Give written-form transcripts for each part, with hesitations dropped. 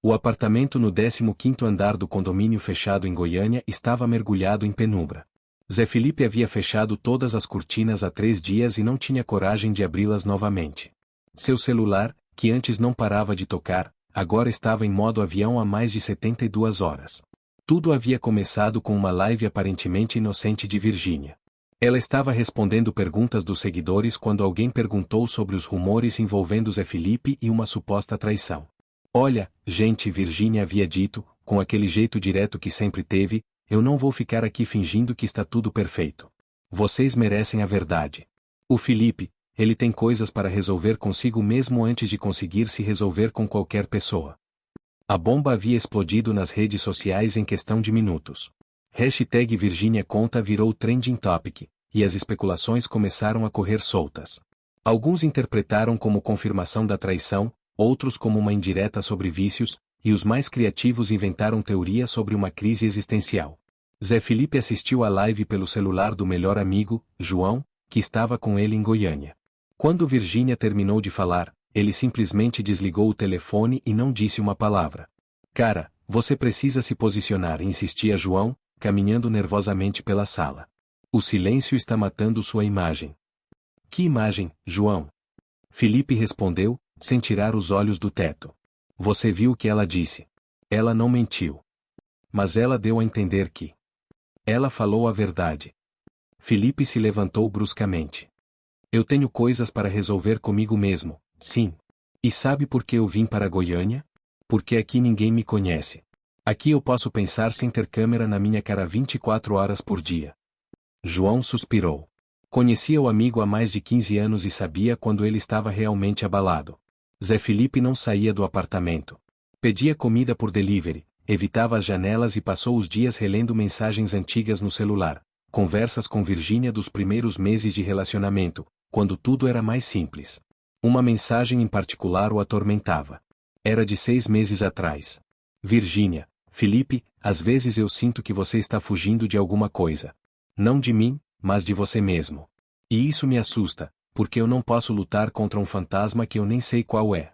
O apartamento no 15º andar do condomínio fechado em Goiânia estava mergulhado em penumbra. Zé Felipe havia fechado todas as cortinas há 3 dias e não tinha coragem de abri-las novamente. Seu celular, que antes não parava de tocar, agora estava em modo avião há mais de 72 horas. Tudo havia começado com uma live aparentemente inocente de Virgínia. Ela estava respondendo perguntas dos seguidores quando alguém perguntou sobre os rumores envolvendo Zé Felipe e uma suposta traição. Olha, gente, Virgínia havia dito, com aquele jeito direto que sempre teve, eu não vou ficar aqui fingindo que está tudo perfeito. Vocês merecem a verdade. O Felipe, ele tem coisas para resolver consigo mesmo antes de conseguir se resolver com qualquer pessoa. A bomba havia explodido nas redes sociais em questão de minutos. Hashtag Virgínia Conta virou trending topic, e as especulações começaram a correr soltas. Alguns interpretaram como confirmação da traição, outros como uma indireta sobre vícios, e os mais criativos inventaram teorias sobre uma crise existencial. Zé Felipe assistiu à live pelo celular do melhor amigo, João, que estava com ele em Goiânia. Quando Virgínia terminou de falar, ele simplesmente desligou o telefone e não disse uma palavra. Cara, você precisa se posicionar, insistia João, caminhando nervosamente pela sala. O silêncio está matando sua imagem. Que imagem, João? Felipe respondeu, sem tirar os olhos do teto. Você viu o que ela disse. Ela não mentiu. Mas ela deu a entender que. Ela falou a verdade. Felipe se levantou bruscamente. Eu tenho coisas para resolver comigo mesmo, sim. E sabe por que eu vim para Goiânia? Porque aqui ninguém me conhece. Aqui eu posso pensar sem ter câmera na minha cara 24 horas por dia. João suspirou. Conhecia o amigo há mais de 15 anos e sabia quando ele estava realmente abalado. Zé Felipe não saía do apartamento. Pedia comida por delivery, evitava as janelas e passou os dias relendo mensagens antigas no celular, conversas com Virgínia dos primeiros meses de relacionamento, quando tudo era mais simples. Uma mensagem em particular o atormentava. Era de 6 meses atrás. Virgínia, Felipe, às vezes eu sinto que você está fugindo de alguma coisa. Não de mim, mas de você mesmo. E isso me assusta, porque eu não posso lutar contra um fantasma que eu nem sei qual é.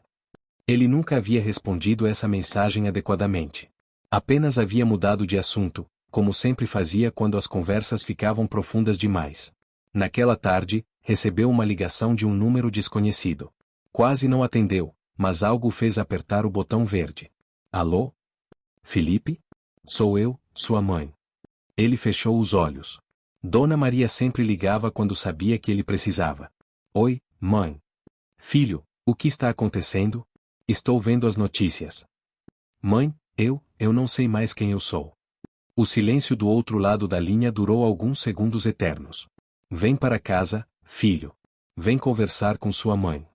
Ele nunca havia respondido essa mensagem adequadamente. Apenas havia mudado de assunto, como sempre fazia quando as conversas ficavam profundas demais. Naquela tarde, recebeu uma ligação de um número desconhecido. Quase não atendeu, mas algo o fez apertar o botão verde. Alô? Felipe? Sou eu, sua mãe. Ele fechou os olhos. Dona Maria sempre ligava quando sabia que ele precisava. Oi, mãe. Filho, o que está acontecendo? Estou vendo as notícias. Mãe, eu não sei mais quem eu sou. O silêncio do outro lado da linha durou alguns segundos eternos. Vem para casa, filho. Vem conversar com sua mãe.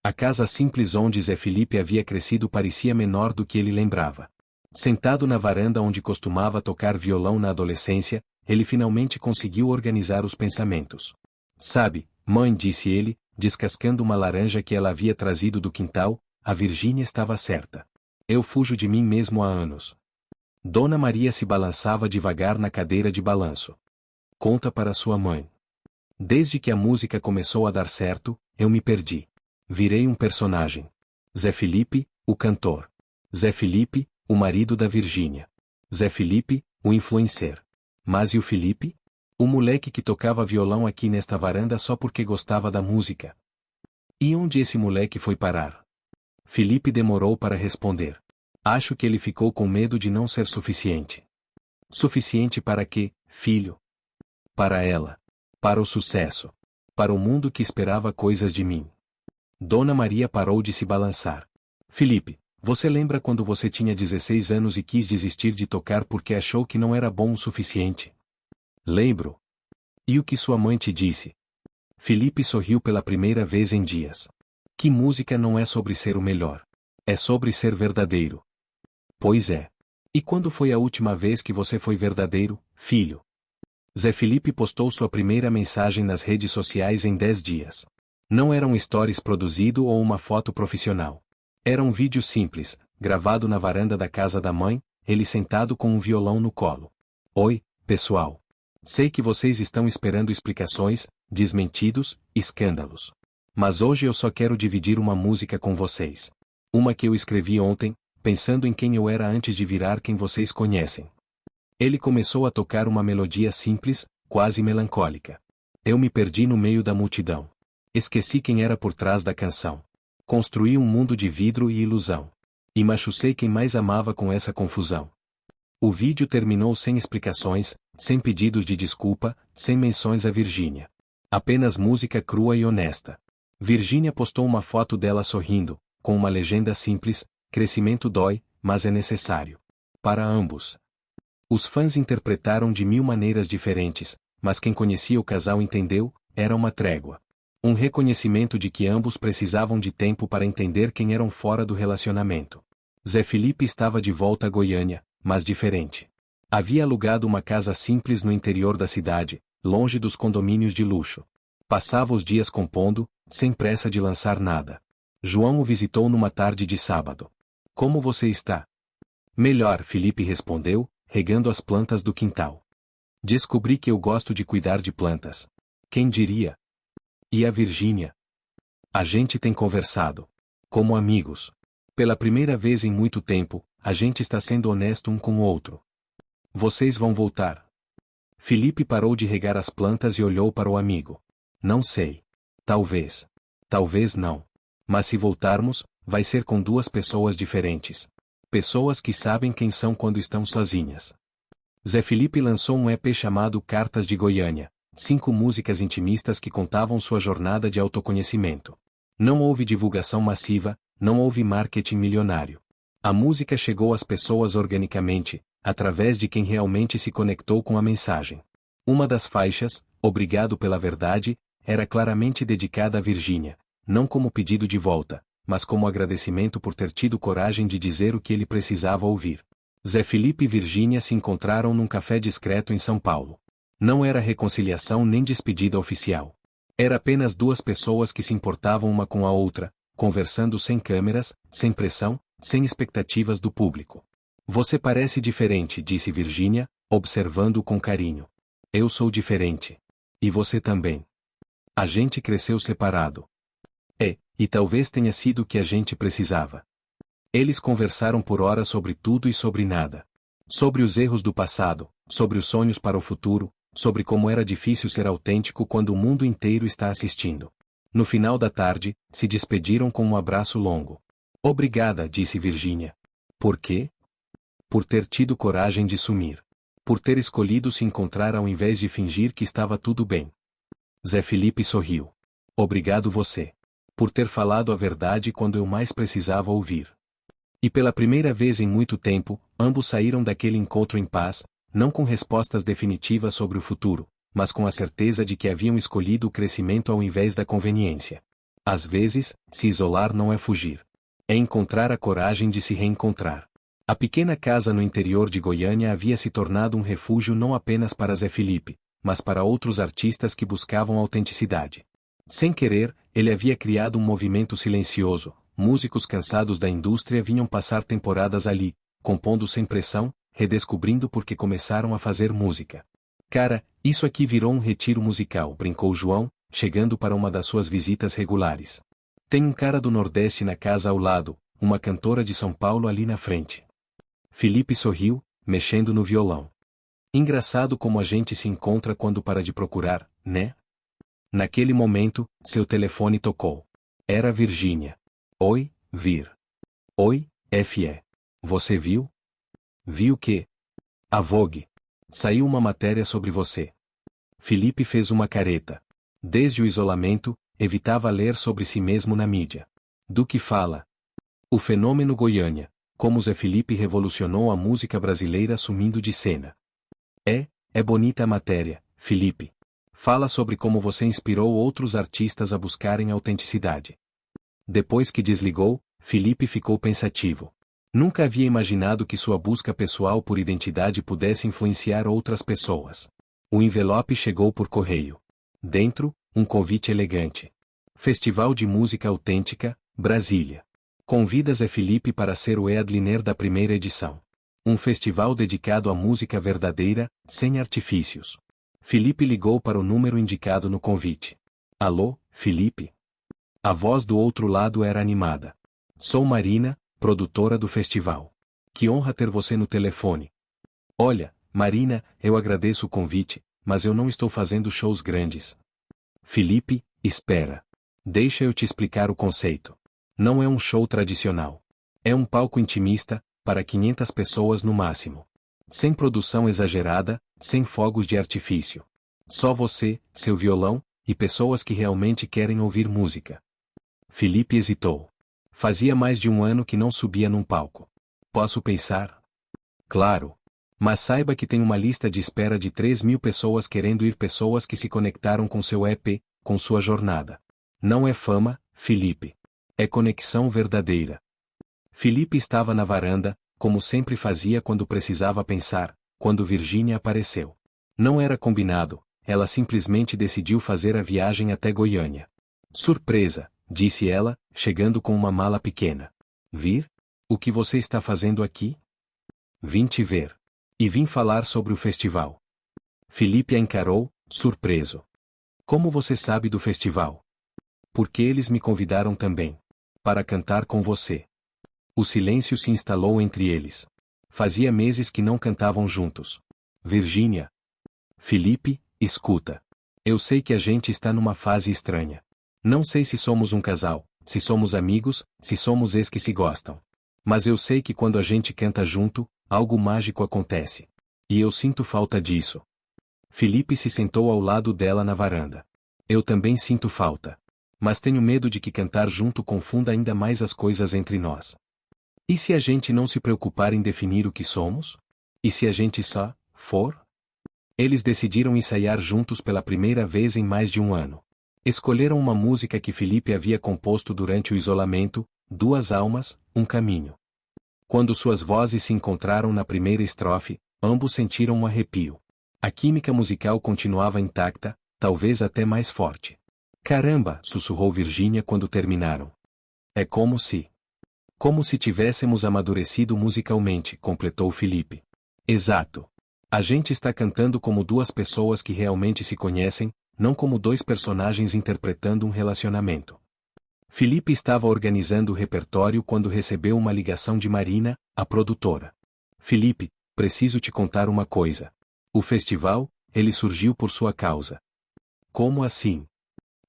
A casa simples onde Zé Felipe havia crescido parecia menor do que ele lembrava. Sentado na varanda onde costumava tocar violão na adolescência, ele finalmente conseguiu organizar os pensamentos. Sabe, mãe, disse ele, descascando uma laranja que ela havia trazido do quintal, a Virgínia estava certa. Eu fujo de mim mesmo há anos. Dona Maria se balançava devagar na cadeira de balanço. Conta para sua mãe. Desde que a música começou a dar certo, eu me perdi. Virei um personagem. Zé Felipe, o cantor. Zé Felipe, o marido da Virgínia. Zé Felipe, o influencer. Mas e o Felipe? O moleque que tocava violão aqui nesta varanda só porque gostava da música. E onde esse moleque foi parar? Felipe demorou para responder. Acho que ele ficou com medo de não ser suficiente. Suficiente para quê, filho? Para ela. Para o sucesso. Para o mundo que esperava coisas de mim. Dona Maria parou de se balançar. Felipe, você lembra quando você tinha 16 anos e quis desistir de tocar porque achou que não era bom o suficiente? Lembro. E o que sua mãe te disse? Felipe sorriu pela primeira vez em dias. Que música não é sobre ser o melhor. É sobre ser verdadeiro. Pois é. E quando foi a última vez que você foi verdadeiro, filho? Zé Felipe postou sua primeira mensagem nas redes sociais em 10 dias. Não era um stories produzido ou uma foto profissional. Era um vídeo simples, gravado na varanda da casa da mãe, ele sentado com um violão no colo. Oi, pessoal. Sei que vocês estão esperando explicações, desmentidos, escândalos. Mas hoje eu só quero dividir uma música com vocês. Uma que eu escrevi ontem, pensando em quem eu era antes de virar quem vocês conhecem. Ele começou a tocar uma melodia simples, quase melancólica. Eu me perdi no meio da multidão. Esqueci quem era por trás da canção. Construí um mundo de vidro e ilusão. E machucei quem mais amava com essa confusão. O vídeo terminou sem explicações, sem pedidos de desculpa, sem menções a Virgínia. Apenas música crua e honesta. Virgínia postou uma foto dela sorrindo, com uma legenda simples: crescimento dói, mas é necessário. Para ambos. Os fãs interpretaram de mil maneiras diferentes, mas quem conhecia o casal entendeu, era uma trégua. Um reconhecimento de que ambos precisavam de tempo para entender quem eram fora do relacionamento. Zé Felipe estava de volta a Goiânia, mas diferente. Havia alugado uma casa simples no interior da cidade, longe dos condomínios de luxo. Passava os dias compondo, sem pressa de lançar nada. João o visitou numa tarde de sábado. Como você está? Melhor, Felipe respondeu, regando as plantas do quintal. Descobri que eu gosto de cuidar de plantas. Quem diria? E a Virgínia? A gente tem conversado. Como amigos. Pela primeira vez em muito tempo, a gente está sendo honesto um com o outro. Vocês vão voltar? Felipe parou de regar as plantas e olhou para o amigo. Não sei. Talvez. Talvez não. Mas se voltarmos, vai ser com duas pessoas diferentes. Pessoas que sabem quem são quando estão sozinhas. Zé Felipe lançou um EP chamado Cartas de Goiânia, 5 músicas intimistas que contavam sua jornada de autoconhecimento. Não houve divulgação massiva, não houve marketing milionário. A música chegou às pessoas organicamente, através de quem realmente se conectou com a mensagem. Uma das faixas, Obrigado pela Verdade, era claramente dedicada a Virgínia, não como pedido de volta, mas como agradecimento por ter tido coragem de dizer o que ele precisava ouvir. Zé Felipe e Virgínia se encontraram num café discreto em São Paulo. Não era reconciliação nem despedida oficial. Era apenas duas pessoas que se importavam uma com a outra, conversando sem câmeras, sem pressão, sem expectativas do público. Você parece diferente, disse Virgínia, observando-o com carinho. Eu sou diferente. E você também. A gente cresceu separado. E talvez tenha sido o que a gente precisava. Eles conversaram por horas sobre tudo e sobre nada. Sobre os erros do passado, sobre os sonhos para o futuro, sobre como era difícil ser autêntico quando o mundo inteiro está assistindo. No final da tarde, se despediram com um abraço longo. Obrigada, disse Virgínia. Por quê? Por ter tido coragem de sumir. Por ter escolhido se encontrar ao invés de fingir que estava tudo bem. Zé Felipe sorriu. Obrigado você. Por ter falado a verdade quando eu mais precisava ouvir. E pela primeira vez em muito tempo, ambos saíram daquele encontro em paz, não com respostas definitivas sobre o futuro, mas com a certeza de que haviam escolhido o crescimento ao invés da conveniência. Às vezes, se isolar não é fugir. É encontrar a coragem de se reencontrar. A pequena casa no interior de Goiânia havia se tornado um refúgio não apenas para Zé Felipe, mas para outros artistas que buscavam autenticidade. Sem querer, ele havia criado um movimento silencioso. Músicos cansados da indústria vinham passar temporadas ali, compondo sem pressão, redescobrindo porque começaram a fazer música. Cara, isso aqui virou um retiro musical, brincou João, chegando para uma das suas visitas regulares. Tem um cara do Nordeste na casa ao lado, uma cantora de São Paulo ali na frente. Felipe sorriu, mexendo no violão. Engraçado como a gente se encontra quando para de procurar, né? Naquele momento, seu telefone tocou. Era Virgínia. Oi, Vir. Oi, Fê. Você viu? Viu o quê? A Vogue. Saiu uma matéria sobre você. Felipe fez uma careta. Desde o isolamento, evitava ler sobre si mesmo na mídia. Do que fala? O fenômeno Goiânia, como Zé Felipe revolucionou a música brasileira sumindo de cena. É bonita a matéria, Felipe. Fala sobre como você inspirou outros artistas a buscarem autenticidade. Depois que desligou, Felipe ficou pensativo. Nunca havia imaginado que sua busca pessoal por identidade pudesse influenciar outras pessoas. O envelope chegou por correio. Dentro, um convite elegante. Festival de Música Autêntica, Brasília. Convida Zé Felipe para ser o headliner da primeira edição. Um festival dedicado à música verdadeira, sem artifícios. Felipe ligou para o número indicado no convite. Alô, Felipe? A voz do outro lado era animada. Sou Marina, produtora do festival. Que honra ter você no telefone. Olha, Marina, eu agradeço o convite, mas eu não estou fazendo shows grandes. Felipe, espera. Deixa eu te explicar o conceito. Não é um show tradicional. É um palco intimista, para 500 pessoas no máximo. Sem produção exagerada, sem fogos de artifício. Só você, seu violão, e pessoas que realmente querem ouvir música. Felipe hesitou. Fazia mais de um ano que não subia num palco. Posso pensar? Claro. Mas saiba que tem uma lista de espera de 3.000 pessoas querendo ir, pessoas que se conectaram com seu EP, com sua jornada. Não é fama, Felipe. É conexão verdadeira. Felipe estava na varanda, como sempre fazia quando precisava pensar, quando Virgínia apareceu. Não era combinado, ela simplesmente decidiu fazer a viagem até Goiânia. Surpresa, disse ela, chegando com uma mala pequena. Vir? O que você está fazendo aqui? Vim te ver. E vim falar sobre o festival. Felipe a encarou, surpreso. Como você sabe do festival? Porque eles me convidaram também. Para cantar com você. O silêncio se instalou entre eles. Fazia meses que não cantavam juntos. Virgínia. Felipe, escuta. Eu sei que a gente está numa fase estranha. Não sei se somos um casal, se somos amigos, se somos ex que se gostam. Mas eu sei que quando a gente canta junto, algo mágico acontece. E eu sinto falta disso. Felipe se sentou ao lado dela na varanda. Eu também sinto falta. Mas tenho medo de que cantar junto confunda ainda mais as coisas entre nós. E se a gente não se preocupar em definir o que somos? E se a gente só for? Eles decidiram ensaiar juntos pela primeira vez em mais de um ano. Escolheram uma música que Felipe havia composto durante o isolamento, Duas Almas, um Caminho. Quando suas vozes se encontraram na primeira estrofe, ambos sentiram um arrepio. A química musical continuava intacta, talvez até mais forte. Caramba, sussurrou Virgínia quando terminaram. É como se tivéssemos amadurecido musicalmente, completou Felipe. Exato. A gente está cantando como duas pessoas que realmente se conhecem, não como dois personagens interpretando um relacionamento. Felipe estava organizando o repertório quando recebeu uma ligação de Marina, a produtora. Felipe, preciso te contar uma coisa. O festival, ele surgiu por sua causa. Como assim?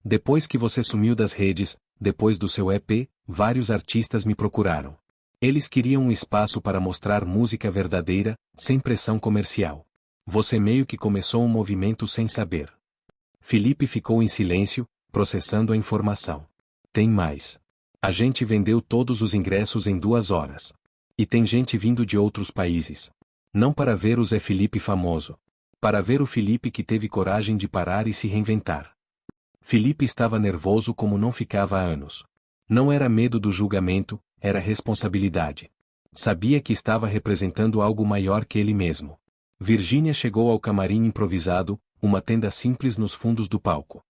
Depois que você sumiu das redes, depois do seu EP, vários artistas me procuraram. Eles queriam um espaço para mostrar música verdadeira, sem pressão comercial. Você meio que começou um movimento sem saber. Felipe ficou em silêncio, processando a informação. Tem mais. A gente vendeu todos os ingressos em 2 horas. E tem gente vindo de outros países. Não para ver o Zé Felipe famoso. Para ver o Felipe que teve coragem de parar e se reinventar. Felipe estava nervoso como não ficava há anos. Não era medo do julgamento, era responsabilidade. Sabia que estava representando algo maior que ele mesmo. Virgínia chegou ao camarim improvisado, uma tenda simples nos fundos do palco.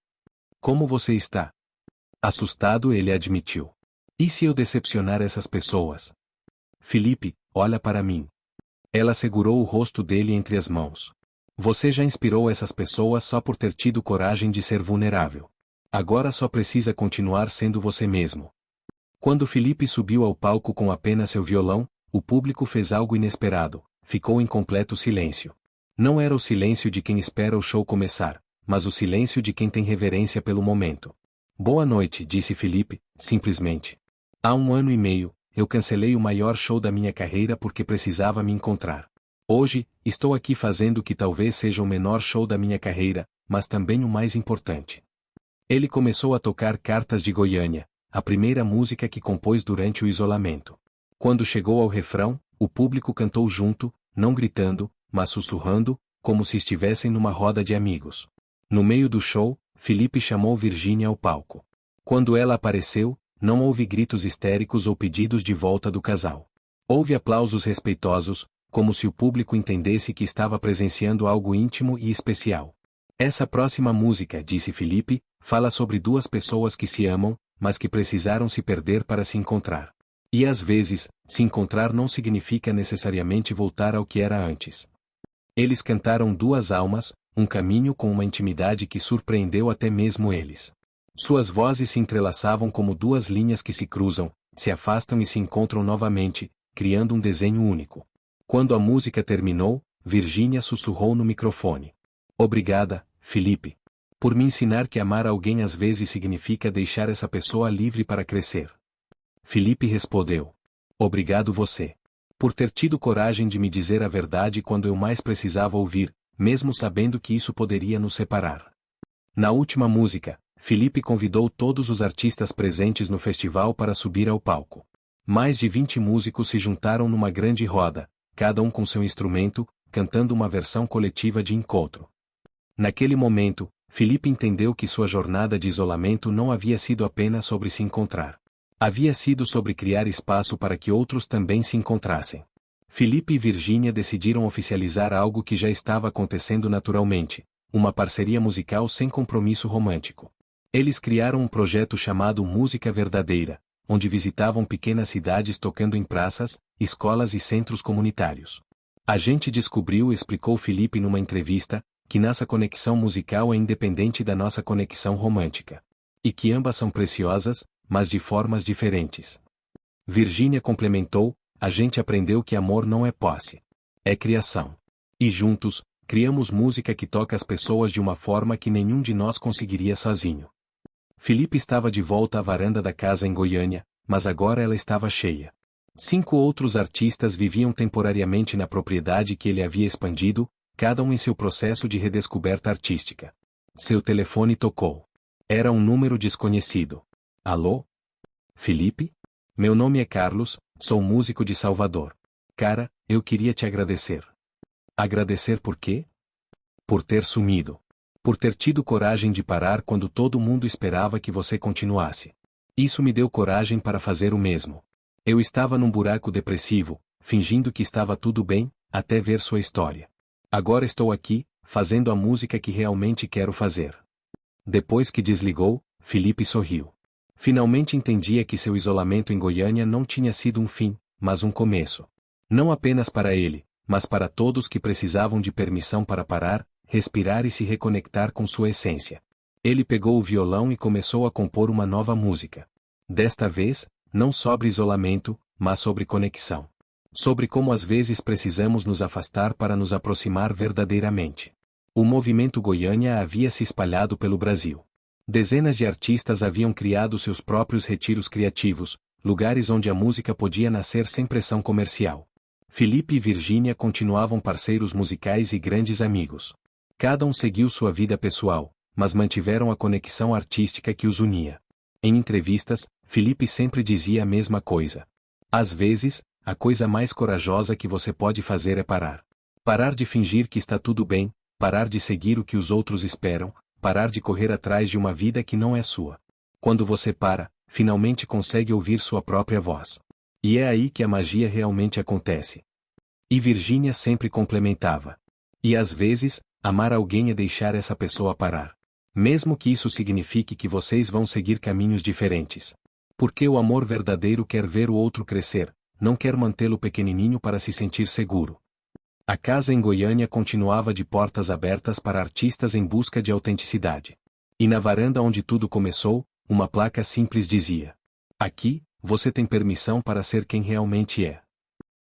Como você está? Assustado, ele admitiu. E se eu decepcionar essas pessoas? Felipe, olha para mim. Ela segurou o rosto dele entre as mãos. Você já inspirou essas pessoas só por ter tido coragem de ser vulnerável. Agora só precisa continuar sendo você mesmo. Quando Felipe subiu ao palco com apenas seu violão, o público fez algo inesperado. Ficou em completo silêncio. Não era o silêncio de quem espera o show começar, mas o silêncio de quem tem reverência pelo momento. Boa noite, disse Felipe, simplesmente. Há 1 ano e meio, eu cancelei o maior show da minha carreira porque precisava me encontrar. Hoje, estou aqui fazendo o que talvez seja o menor show da minha carreira, mas também o mais importante. Ele começou a tocar Cartas de Goiânia, a primeira música que compôs durante o isolamento. Quando chegou ao refrão, o público cantou junto, não gritando, mas sussurrando, como se estivessem numa roda de amigos. No meio do show, Felipe chamou Virgínia ao palco. Quando ela apareceu, não houve gritos histéricos ou pedidos de volta do casal. Houve aplausos respeitosos, como se o público entendesse que estava presenciando algo íntimo e especial. Essa próxima música, disse Felipe, fala sobre 2 pessoas que se amam, mas que precisaram se perder para se encontrar. E às vezes, se encontrar não significa necessariamente voltar ao que era antes. Eles cantaram 2 almas, um caminho com uma intimidade que surpreendeu até mesmo eles. Suas vozes se entrelaçavam como 2 linhas que se cruzam, se afastam e se encontram novamente, criando um desenho único. Quando a música terminou, Virgínia sussurrou no microfone. Obrigada, Felipe. Por me ensinar que amar alguém às vezes significa deixar essa pessoa livre para crescer. Felipe respondeu. Obrigado você. Por ter tido coragem de me dizer a verdade quando eu mais precisava ouvir, mesmo sabendo que isso poderia nos separar. Na última música, Felipe convidou todos os artistas presentes no festival para subir ao palco. Mais de 20 músicos se juntaram numa grande roda, cada um com seu instrumento, cantando uma versão coletiva de Encontro. Naquele momento, Felipe entendeu que sua jornada de isolamento não havia sido apenas sobre se encontrar. Havia sido sobre criar espaço para que outros também se encontrassem. Felipe e Virgínia decidiram oficializar algo que já estava acontecendo naturalmente, uma parceria musical sem compromisso romântico. Eles criaram um projeto chamado Música Verdadeira, onde visitavam pequenas cidades tocando em praças, escolas e centros comunitários. A gente descobriu, explicou Felipe numa entrevista, que nossa conexão musical é independente da nossa conexão romântica. E que ambas são preciosas, mas de formas diferentes. Virgínia complementou, a gente aprendeu que amor não é posse. É criação. E juntos, criamos música que toca as pessoas de uma forma que nenhum de nós conseguiria sozinho. Felipe estava de volta à varanda da casa em Goiânia, mas agora ela estava cheia. 5 outros artistas viviam temporariamente na propriedade que ele havia expandido, cada um em seu processo de redescoberta artística. Seu telefone tocou. Era um número desconhecido. Alô? Felipe? Meu nome é Carlos, sou músico de Salvador. Cara, eu queria te agradecer. Agradecer por quê? Por ter sumido. Por ter tido coragem de parar quando todo mundo esperava que você continuasse. Isso me deu coragem para fazer o mesmo. Eu estava num buraco depressivo, fingindo que estava tudo bem, até ver sua história. Agora estou aqui, fazendo a música que realmente quero fazer. Depois que desligou, Felipe sorriu. Finalmente entendia que seu isolamento em Goiânia não tinha sido um fim, mas um começo. Não apenas para ele, mas para todos que precisavam de permissão para parar, respirar e se reconectar com sua essência. Ele pegou o violão e começou a compor uma nova música. Desta vez, não sobre isolamento, mas sobre conexão. Sobre como às vezes precisamos nos afastar para nos aproximar verdadeiramente. O movimento Goiânia havia se espalhado pelo Brasil. Dezenas de artistas haviam criado seus próprios retiros criativos, lugares onde a música podia nascer sem pressão comercial. Felipe e Virgínia continuavam parceiros musicais e grandes amigos. Cada um seguiu sua vida pessoal, mas mantiveram a conexão artística que os unia. Em entrevistas, Felipe sempre dizia a mesma coisa. Às vezes, a coisa mais corajosa que você pode fazer é parar. Parar de fingir que está tudo bem, parar de seguir o que os outros esperam, parar de correr atrás de uma vida que não é sua. Quando você para, finalmente consegue ouvir sua própria voz. E é aí que a magia realmente acontece. E Virgínia sempre complementava. E às vezes, amar alguém é deixar essa pessoa parar. Mesmo que isso signifique que vocês vão seguir caminhos diferentes. Porque o amor verdadeiro quer ver o outro crescer, não quer mantê-lo pequenininho para se sentir seguro. A casa em Goiânia continuava de portas abertas para artistas em busca de autenticidade. E na varanda onde tudo começou, uma placa simples dizia: aqui, você tem permissão para ser quem realmente é.